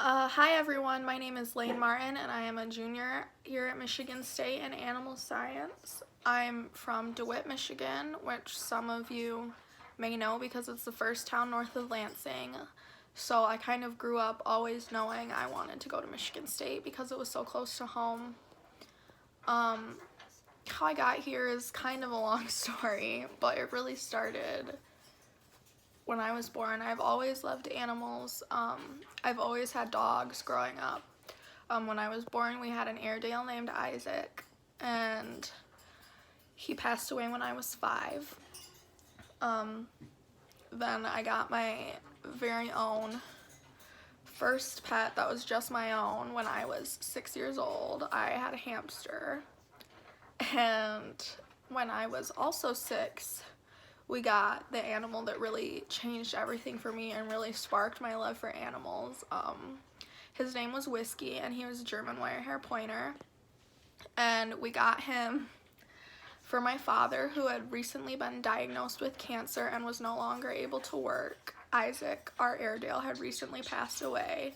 Hi everyone, my name is Lane Martin and I am a junior here at Michigan State in Animal Science. I'm from DeWitt, Michigan, which some of you may know because it's the first town north of Lansing. So I kind of grew up always knowing I wanted to go to Michigan State because it was so close to home. How I got here is kind of a long story, but it really started when I was born. I've always loved animals. I've always had dogs growing up. When I was born, we had an Airedale named Isaac, and he passed away when I was 5. Then I got my very own first pet that was just my own when I was 6 years old. I had a hamster, and when I was also 6, we got the animal that really changed everything for me and really sparked my love for animals. His name was Whiskey, and he was a German Wirehair Pointer. And we got him for my father, who had recently been diagnosed with cancer and was no longer able to work. Isaac, our Airedale, had recently passed away,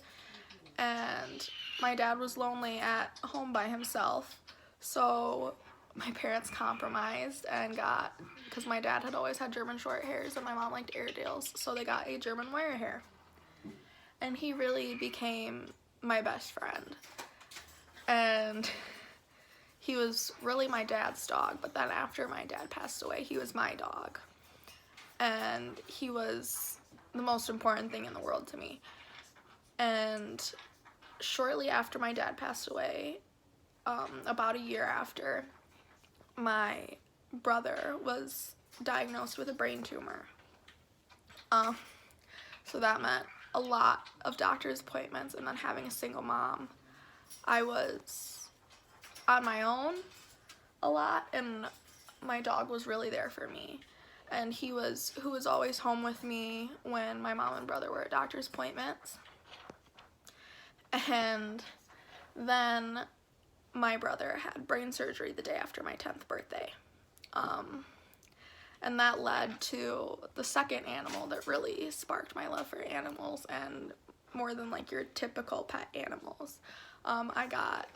and my dad was lonely at home by himself. So my parents compromised and got, because my dad had always had German short hairs and my mom liked Airedales, so they got a German Wirehair. And he really became my best friend. And he was really my dad's dog, but then after my dad passed away, he was my dog. And he was the most important thing in the world to me. And shortly after my dad passed away, about a year after, my brother was diagnosed with a brain tumor. So that meant a lot of doctor's appointments, and then having a single mom. I was on my own a lot, and my dog was really there for me. And he was who was always home with me when my mom and brother were at doctor's appointments. And then my brother had brain surgery the day after my 10th birthday. And that led to the second animal that really sparked my love for animals, and more than like your typical pet animals. I got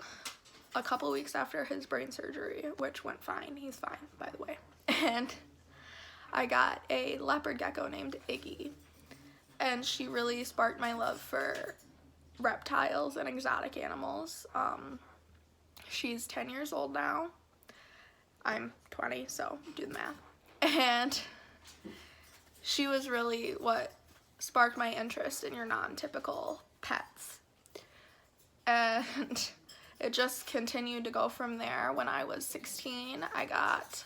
a couple weeks after his brain surgery, which went fine. He's fine, by the way. And I got a leopard gecko named Iggy. And she really sparked my love for reptiles and exotic animals. She's 10 years old now. I'm 20, so do the math. And she was really what sparked my interest in your non-typical pets. And it just continued to go from there. When I was 16, I got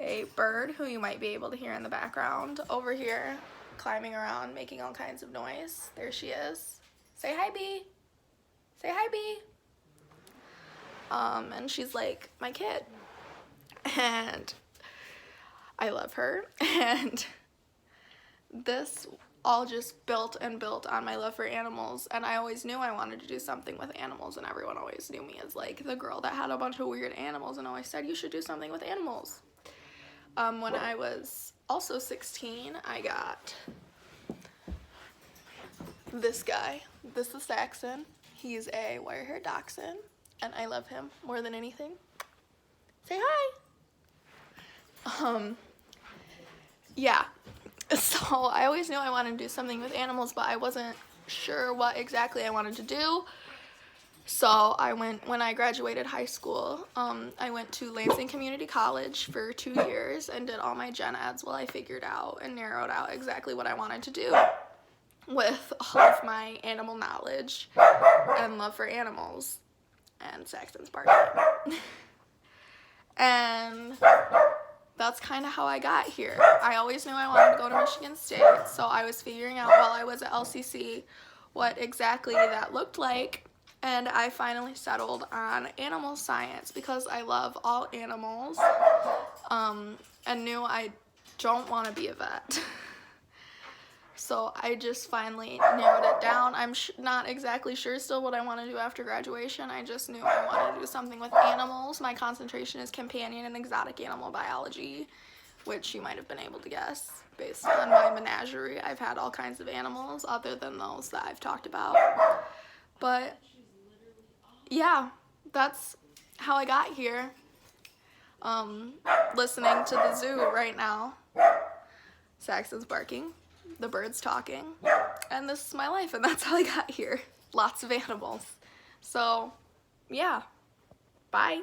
a bird who you might be able to hear in the background over here, climbing around, making all kinds of noise. There she is. Say hi, Bee. Say hi, Bee. And she's like my kid. And I love her. And this all just built and built on my love for animals, and I always knew I wanted to do something with animals, and everyone always knew me as like the girl that had a bunch of weird animals and always said you should do something with animals. When I was also 16, I got this guy. This is Saxon. He's a wire-haired dachshund, and I love him more than anything. Say hi. Yeah. So I always knew I wanted to do something with animals, but I wasn't sure what exactly I wanted to do. So when I graduated high school, I went to Lansing Community College for 2 years and did all my gen eds while I figured out and narrowed out exactly what I wanted to do with all of my animal knowledge and love for animals. And Saxon's barking. And that's kind of how I got here. I always knew I wanted to go to Michigan State, so I was figuring out while I was at LCC what exactly that looked like, and I finally settled on animal science because I love all animals, and knew I don't want to be a vet. So I just finally narrowed it down. I'm not exactly sure still what I want to do after graduation. I just knew I wanted to do something with animals. My concentration is companion and exotic animal biology. which you might have been able to guess based on my menagerie. I've had all kinds of animals other than those that I've talked about. But yeah, that's how I got here. Listening to the zoo right now. Saxon's barking, the bird's talking, and this is my life, and that's how I got here. Lots of animals. So, yeah. Bye.